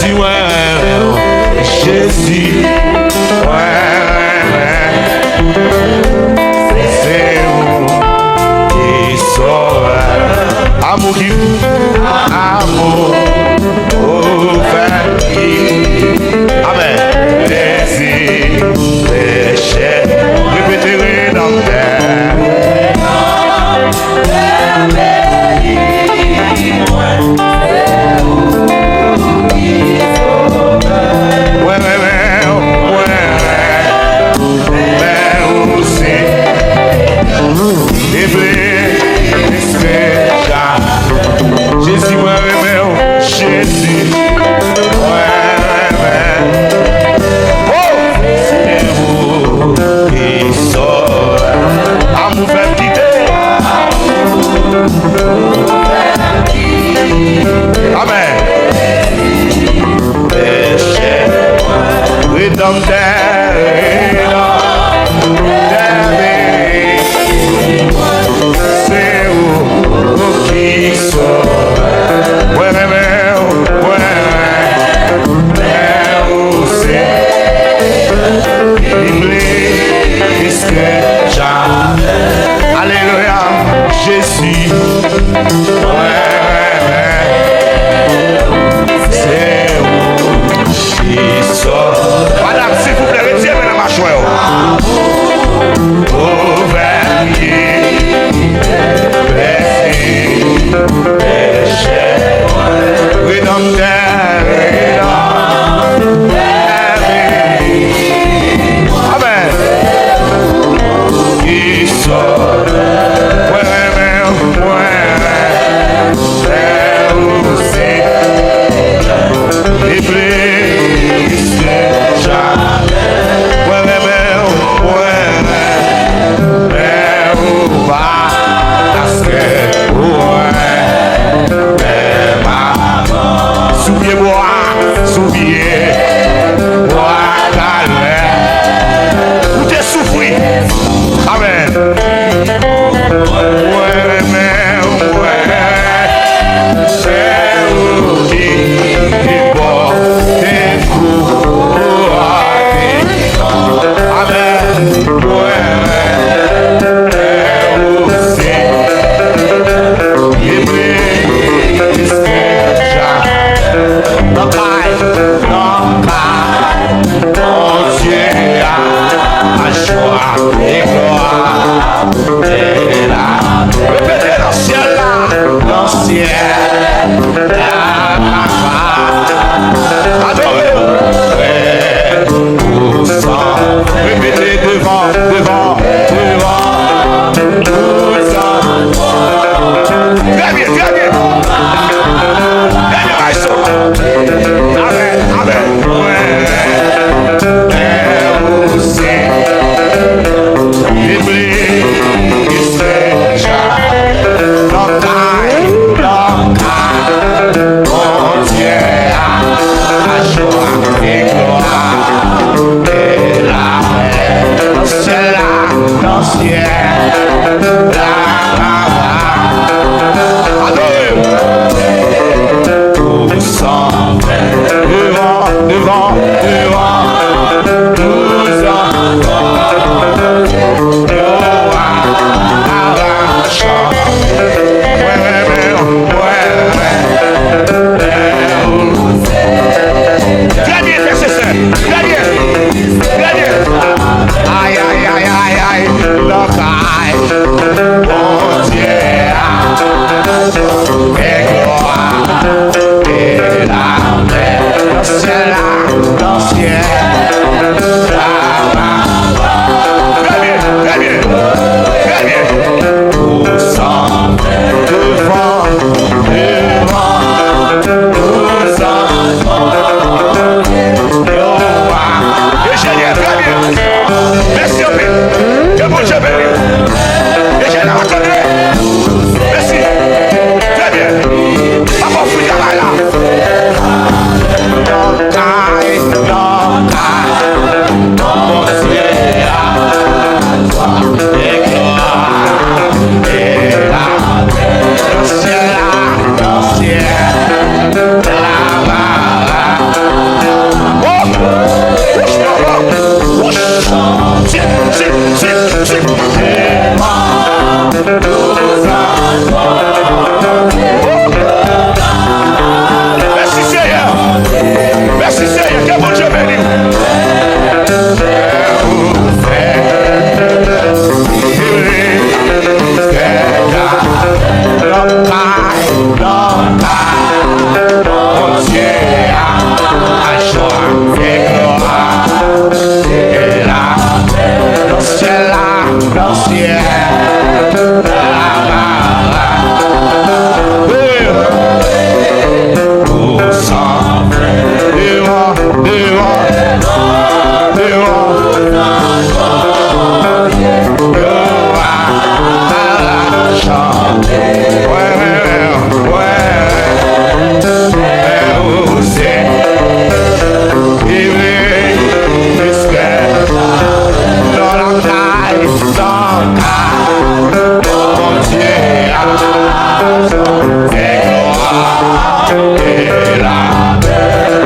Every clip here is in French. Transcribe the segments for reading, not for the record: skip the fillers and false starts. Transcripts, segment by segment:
Jésus, ouais, Jésus, ouais, c'est où qui sauve. Amour qui, amour, ouvert qui, amen. Désir, péché, répétez dans terre. Jésus, moi, Jésus, oh, c'est vous qui sauve. Amour fait quitter. Amen. Péché, rédempteur, c'est vous qui sauve. Alléluia, Jésus, c'est où qui sort. Madame, s'il vous plaît, retirez maintenant ma joie. Ouvert, péché, rédempteur.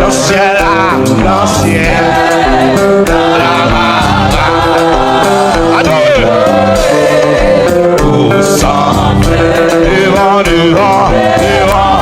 le ciel, dans le ciel. Adorez. Où sont devant, devant, devant.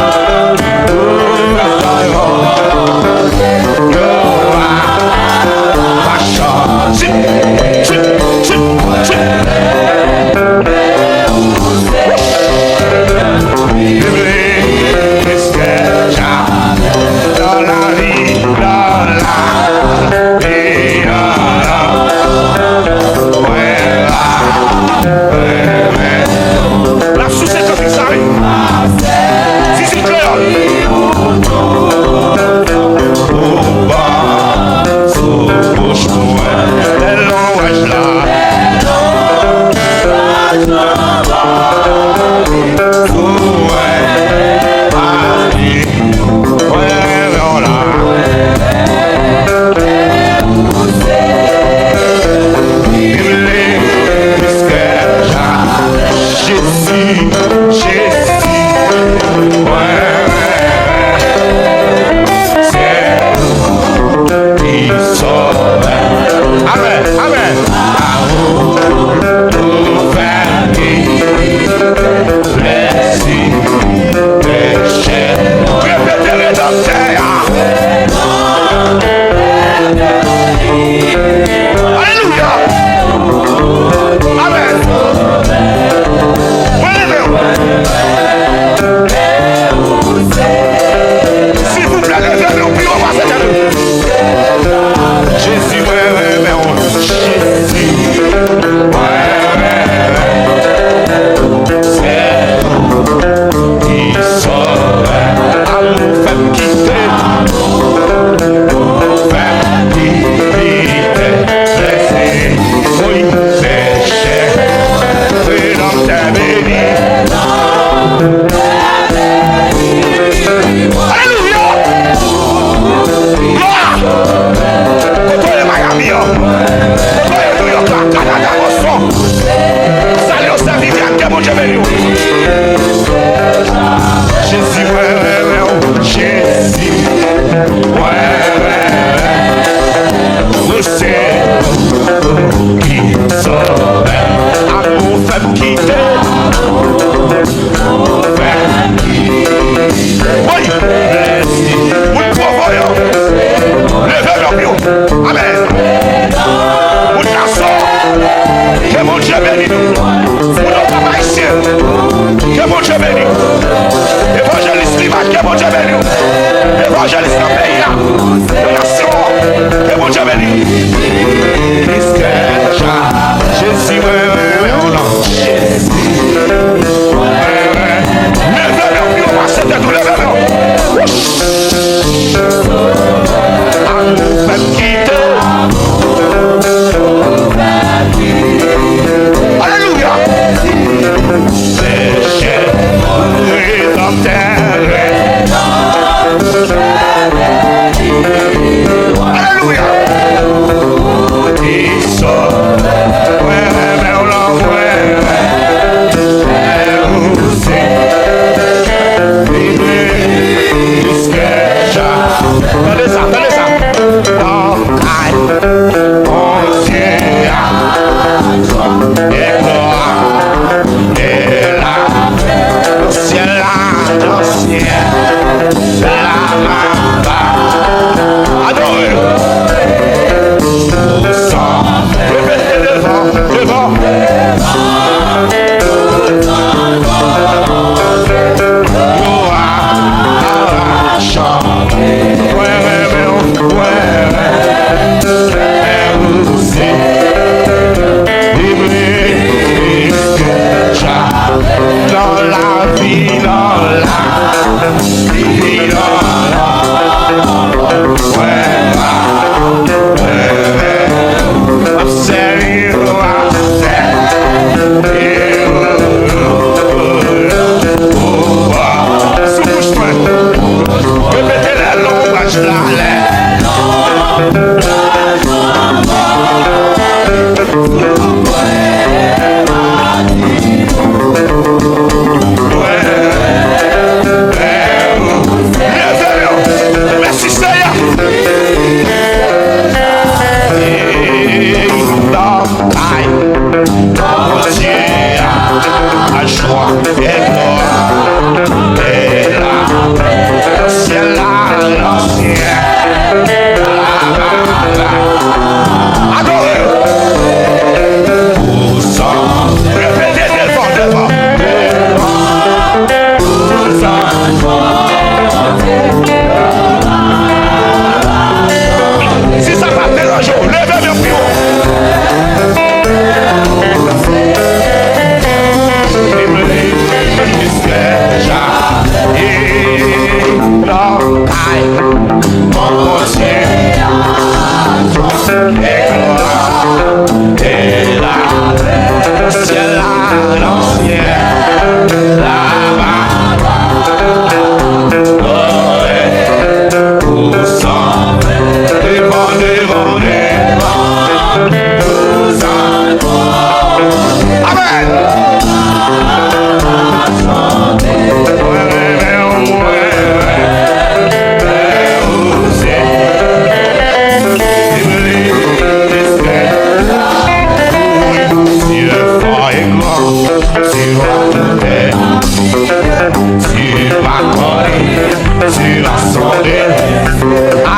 Merci Seigneur.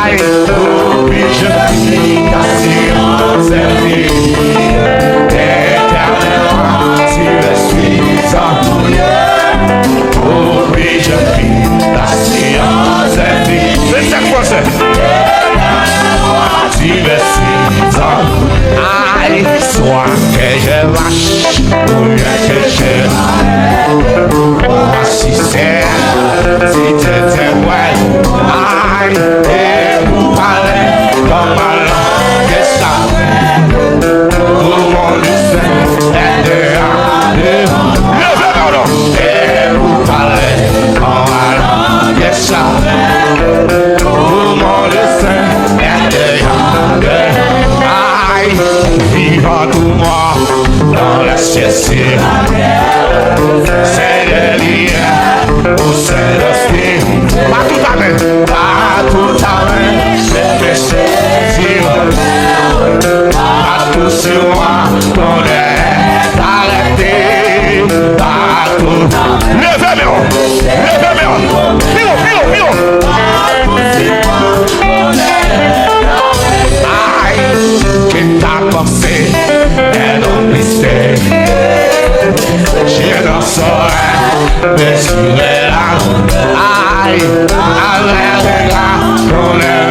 Aïe, oublie, je prie ta science infinie. Éternellement, tu es suffisant. Oublie, je prie ta science infinie. C'est ça quoi c'est? Tu es suffisant. Aïe, soit que je marche ou bien que je si c'est, si t'étais ouais, aïe, et vous parlez comme ma langue est ça. Tout le monde sait, et vous parlez comme ma langue est ça. Tout le monde sait, et aïe, vivant tout moi dans la sieste. C'est le lien, ou c'est le style. Pas tout à l'heure, pas tout à l'heure. Les péchés sur pas tout sur moi, on est arrêté. Pas tout. Levez-moi, levez-moi. Pio, pio, pio. Aïe, qui t'a pensé, et non mystère. Je n'en saurais, mais tu es là. Aïe, avec là, on est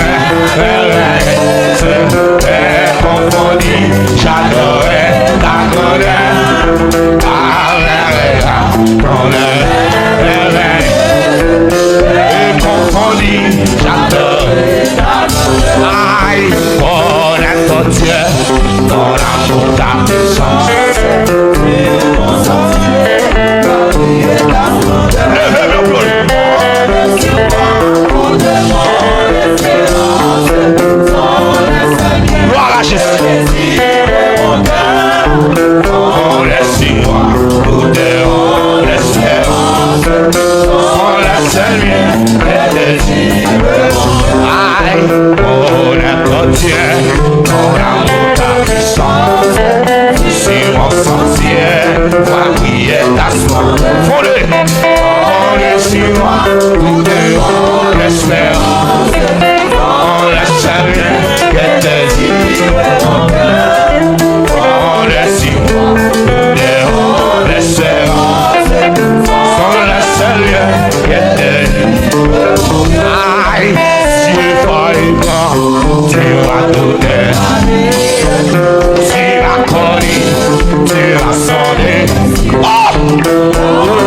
confondu. J'adorais ta grandeur. Avec là, on est confondu. J'adorais ta grandeur. Aïe, on est ton Dieu, ton amour, ta puissance. Gloire à Jésus. On laisse moi, nous devons l'espérance. On laisse lui, et le Dieu. Aïe, on est ton Dieu, ton amour, ta puissance. Sur mon sentier, va prier ta soin. Fondez, on laisse moi, nous devons l'espérance. On laisse rien que te dire mon cœur. On laisse moi, nous devons l'espérance. On laisse rien que te dire mon cœur. Aïe, si tu es grand, tu vas tout faire. Tu vas connu, tu vas sonner. Oh,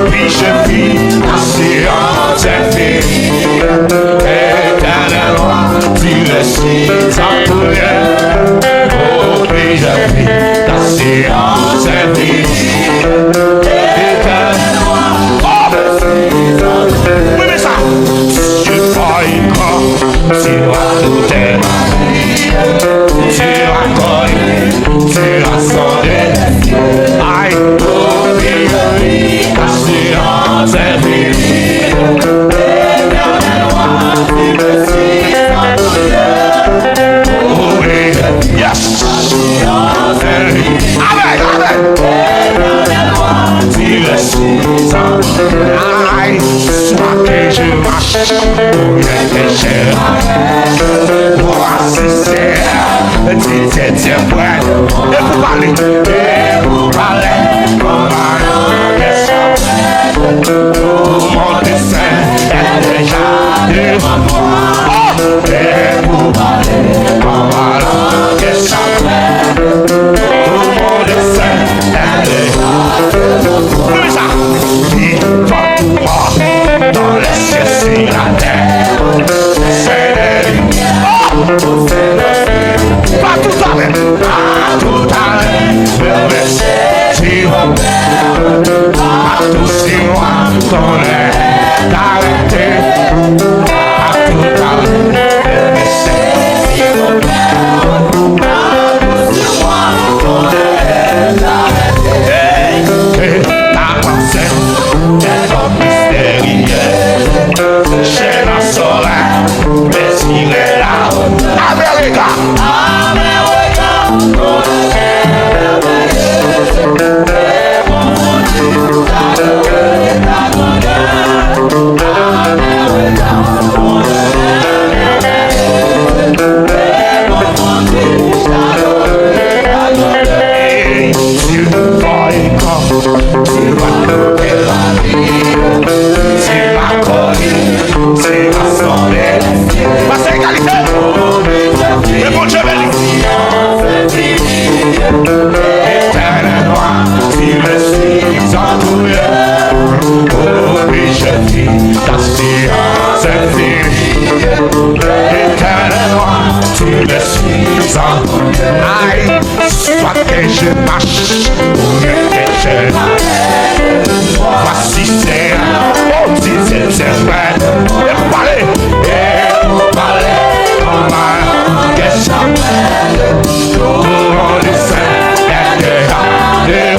puis je vis la science infinie. Éternellement, tu es si sans-poulet. Oh, puis je vis la science infinie. Éternellement, oh, oui mais ça, tu vas y croire, tu vas tout aimer. Tu vas connu, tu vas sonner. Aïe, oh, puis je vis la science infinie. Yes! Amen, amen! Tu es suffisant. Aïe, soit que je marche, ou bien que je vois si c'est, tu t'es prêt. Et vous parlez, comme un tout le monde sait, est déjà devant moi. Et vous parlez, comme un que chantait. Tout le monde sait, est déjà devant moi. Oui, ça, vivant moi, dans les cieux sur la terre. C'est des lumières, c'est le feu. Pas tout à l'heure, pas tout à l'heure. Le verset, tu repères. Pas tout sur moi, ton air d'arrêter. Pas tout à l'heure, le verset, tu repères. Pas tout sur moi, ton air d'arrêter. Et ta pensée est un mystérieux. Je n'en saurais, mais il est là. Amen. Le bon Dieu béni. Éternel roi, tu me suis entouré. Oh, oui, je vis ta science infinie. Éternel roi, tu me suis entouré. Aïe, soit que je marche, ou que je voici c'est oh, si c'est vrai. Et vous parlez, on va que j'appelle pour le Saint et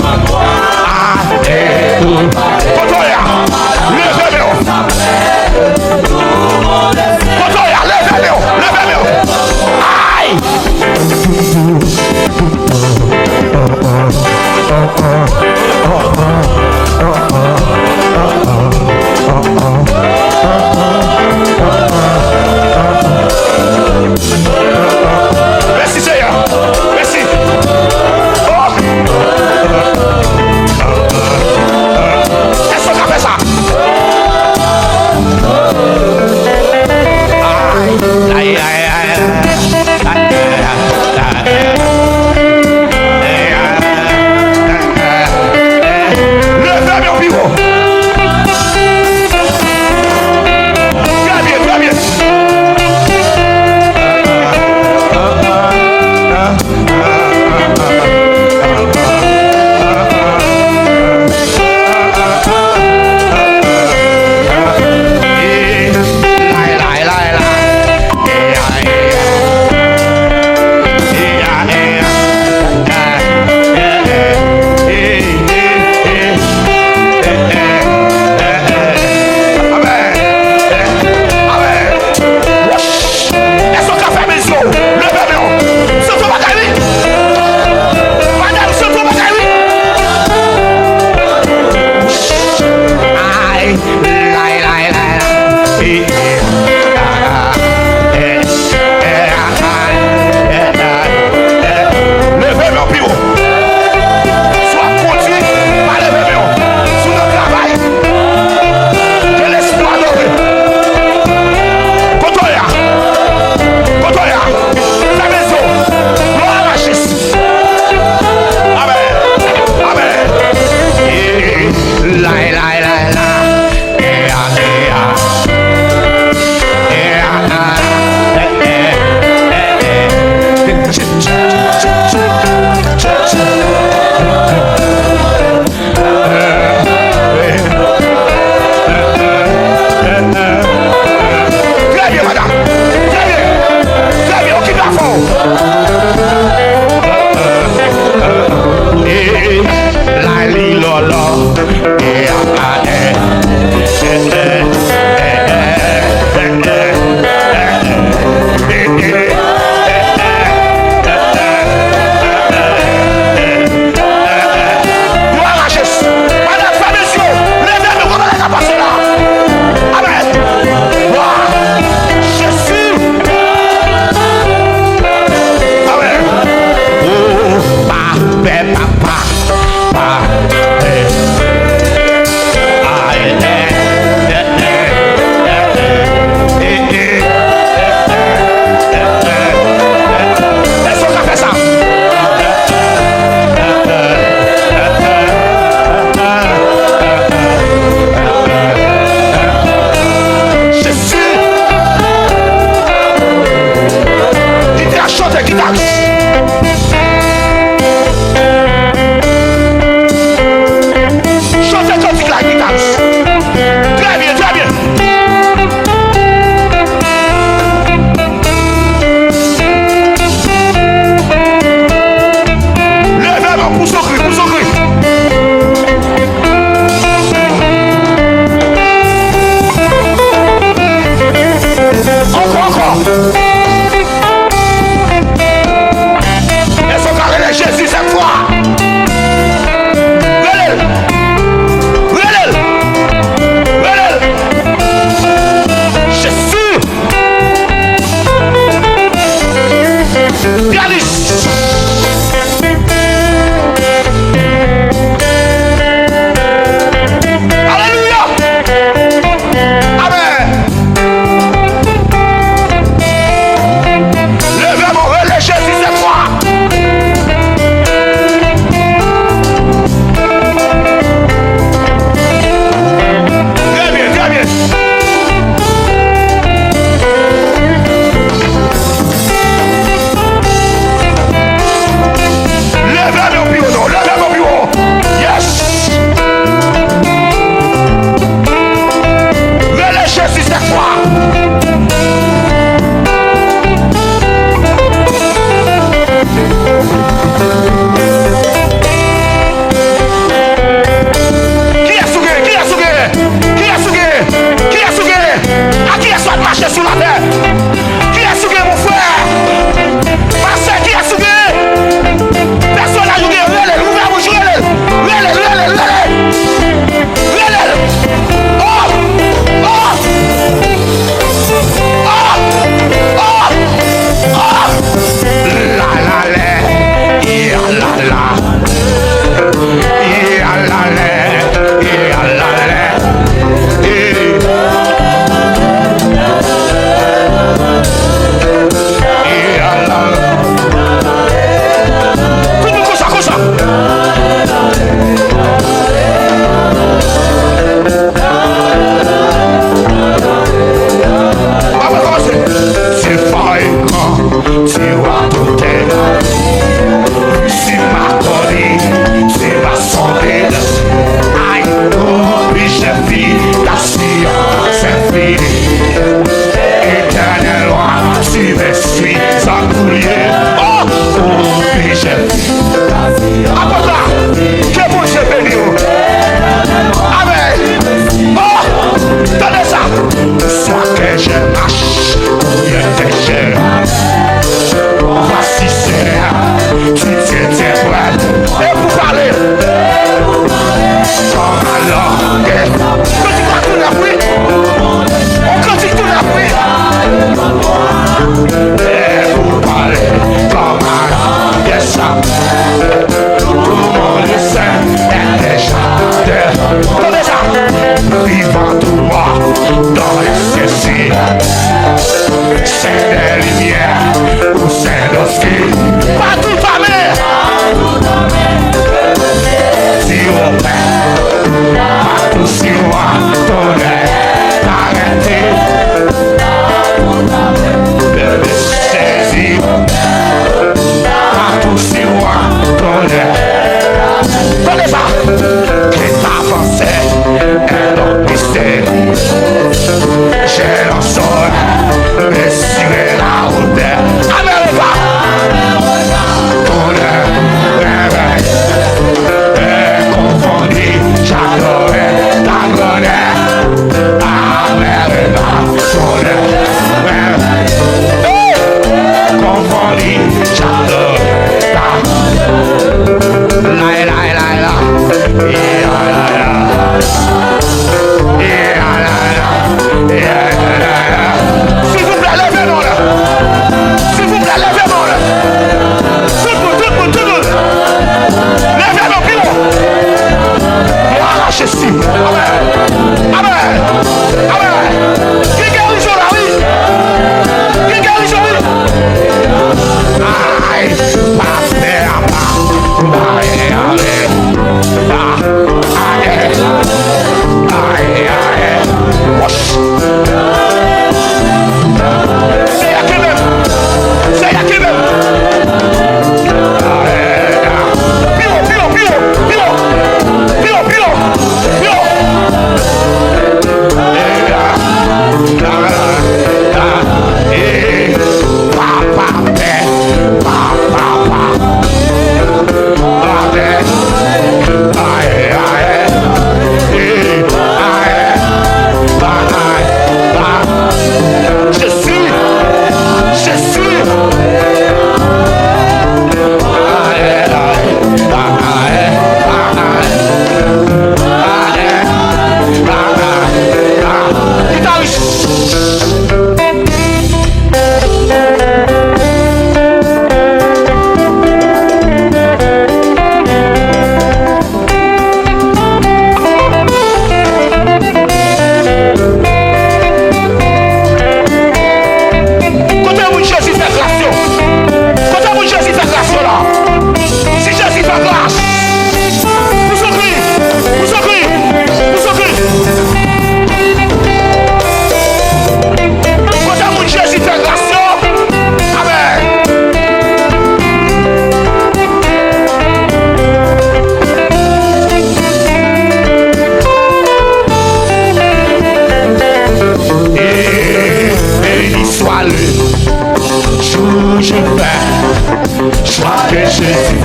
Jésus,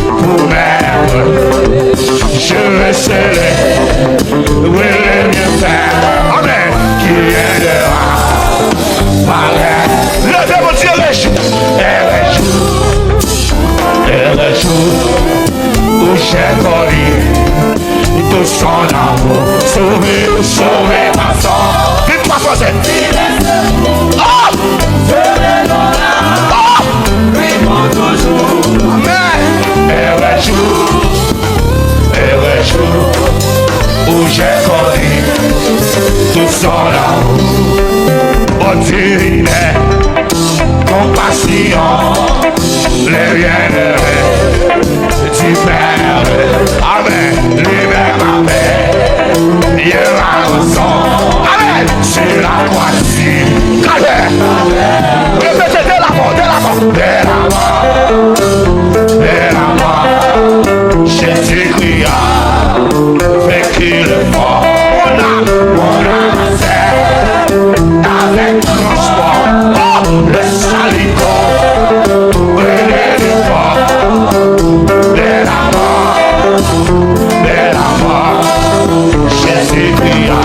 pour m'être, je vais sceller, oui, le mieux faire, amen, qui viendra, parler, levez mon Dieu, les jours, où j'ai connu, de son amour, sauver ma soeur, dites-moi quoi c'est, oh, et le jour où j'ai connu tout son amour, oh Dieu, compassion, les bienheureux du Père, amen, libère ma paix, il y a raison, amen, sur la croix ici, calme, répétez dès la mort, Jésus cria, vaincu le fort, mon âme sait, avec transport, oh, le salico, le fort, de la mort, Jésus cria,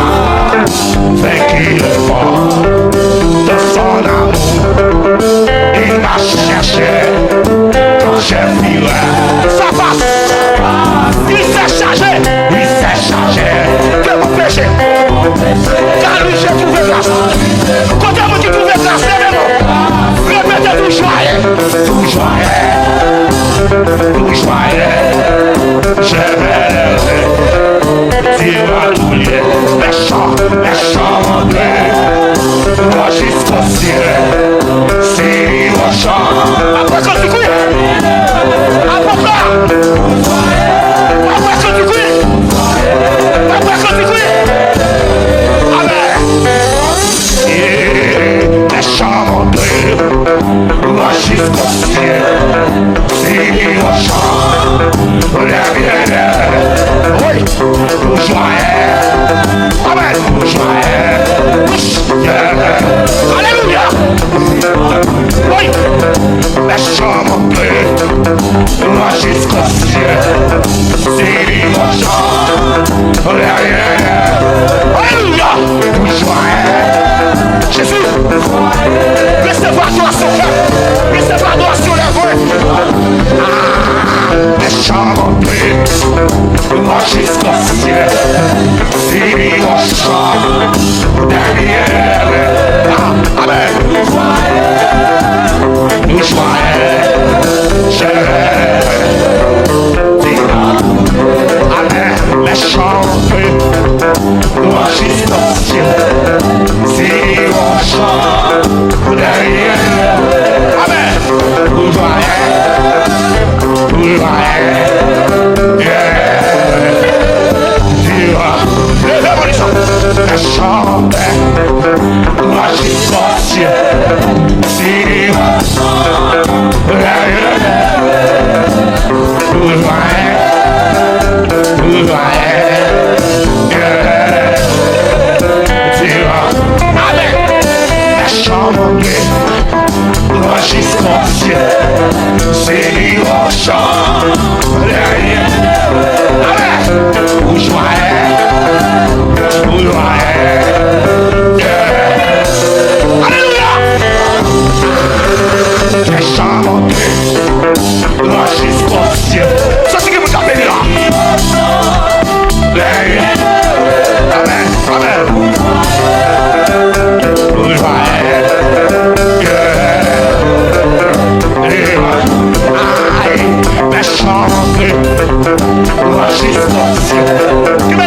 vaincu le fort, de son amour, il m'a cherché, quand j'ai fui, ça passe. Il s'est chargé de mon péché. Car lui j'ai trouvé grâce. Quand vous qui trouvez grâce, levez-moi. Répétez tout joyeux. Je vais lever. Dire à tous les méchants Dieu. Moi jusqu'au ciel. C'est mon chant. Après quand tu couilles. Après les chants de moi jusqu'au ciel, c'est mon chant, les bienheureux, oui, nous joyeux, amen, nous joyeux, alléluia, oui, les chants de moi jusqu'au ciel, c'est mon chant, les bienheureux, alléluia, nous joyeux, Jésus, recevez adoration, recevez adoration les voix. Les chants montés, moi jusqu'au ciel, c'est mon chant, derrière, amen, nous joyeux, je amen, les chants montés, moi jusqu'au ciel, c'est mon chant, derrière, amen, nous joyeux, la chambre, moi jusqu'au ciel, si la chambre, moi jusqu'au ciel, c'est mon chant, où alléluia, les chants montés, moi jusqu'au ciel, ça c'est qui vous appelle là, amen, amen, les chants montés, moi jusqu'au ciel.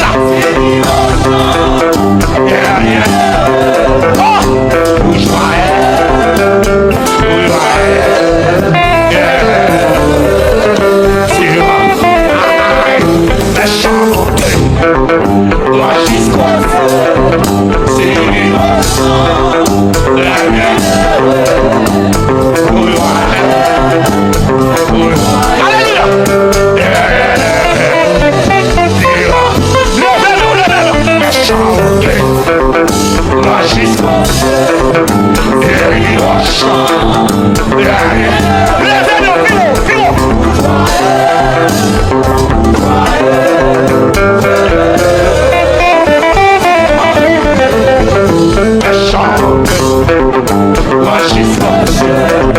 Amen.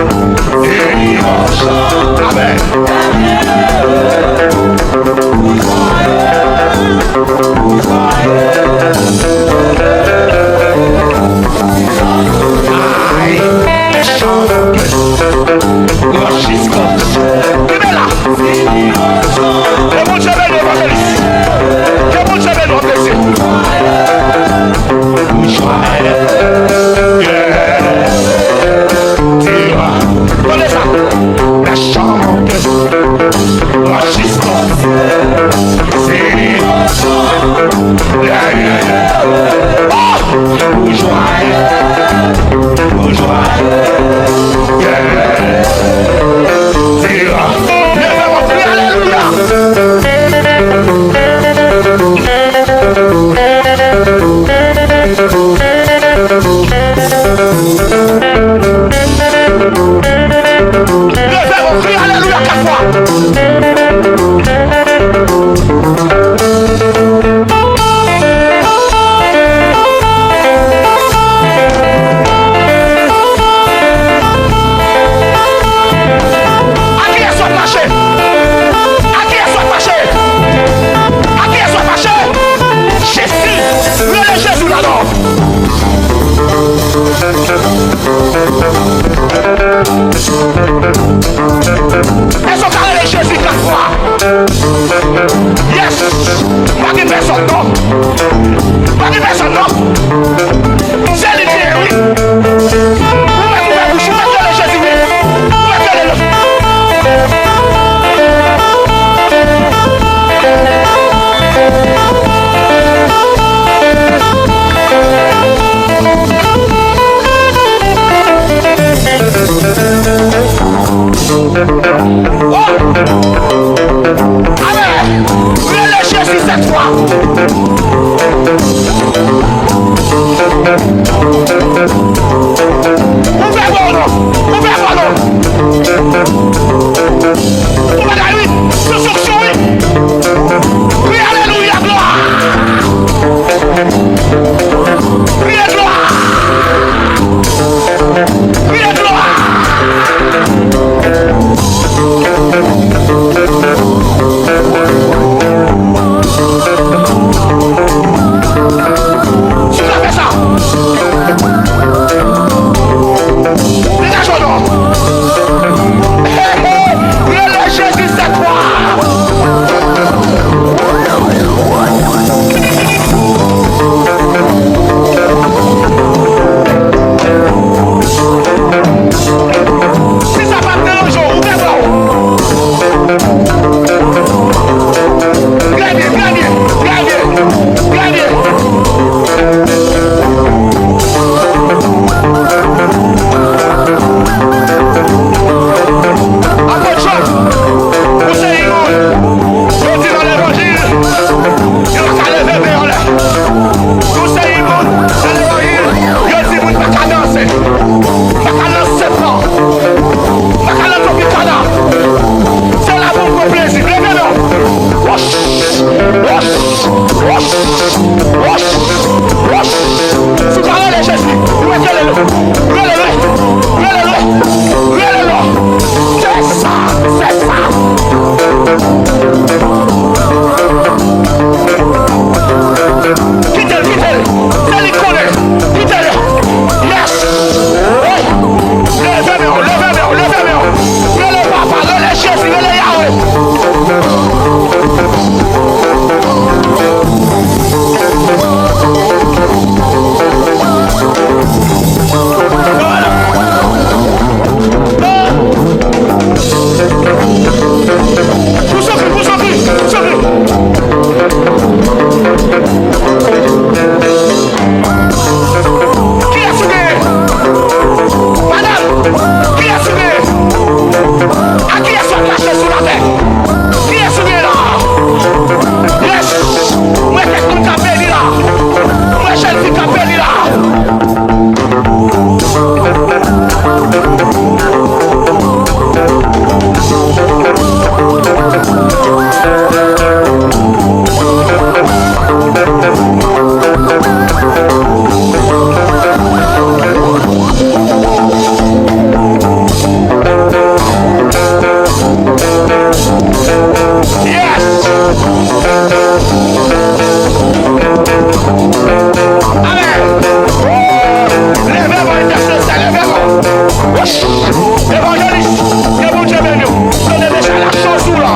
évangéliste, que vous Dieu bénisse. Donnez déjà la chose ou là.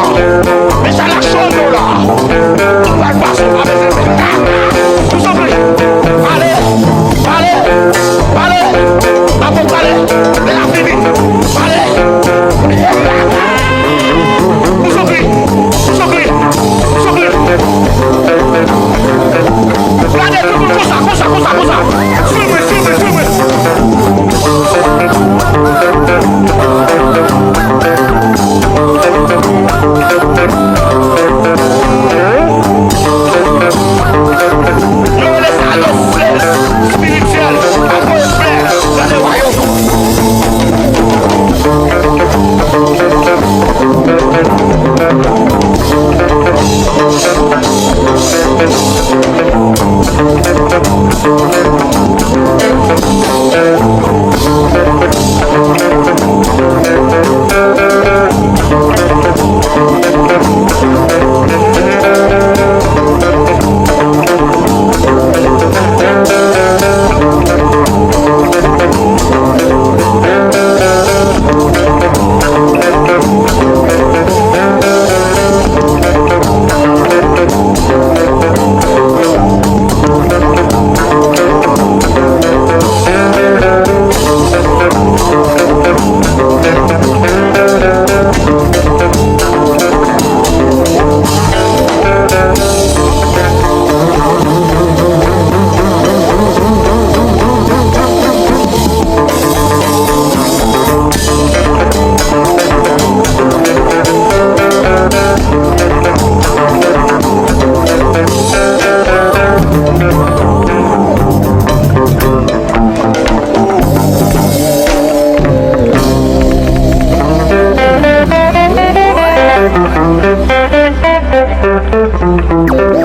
Déjà la chose ou là. Va le passer, va le passer. Vous ouvrez. Allez, allez, allez. Allez, de la fini. Allez. Vous ouvrez, vous ouvrez, vous ouvrez. Regardez tout le monde, comme ça. Suivez. Spirituel, à quoi est frère dans le royaume. Thank you.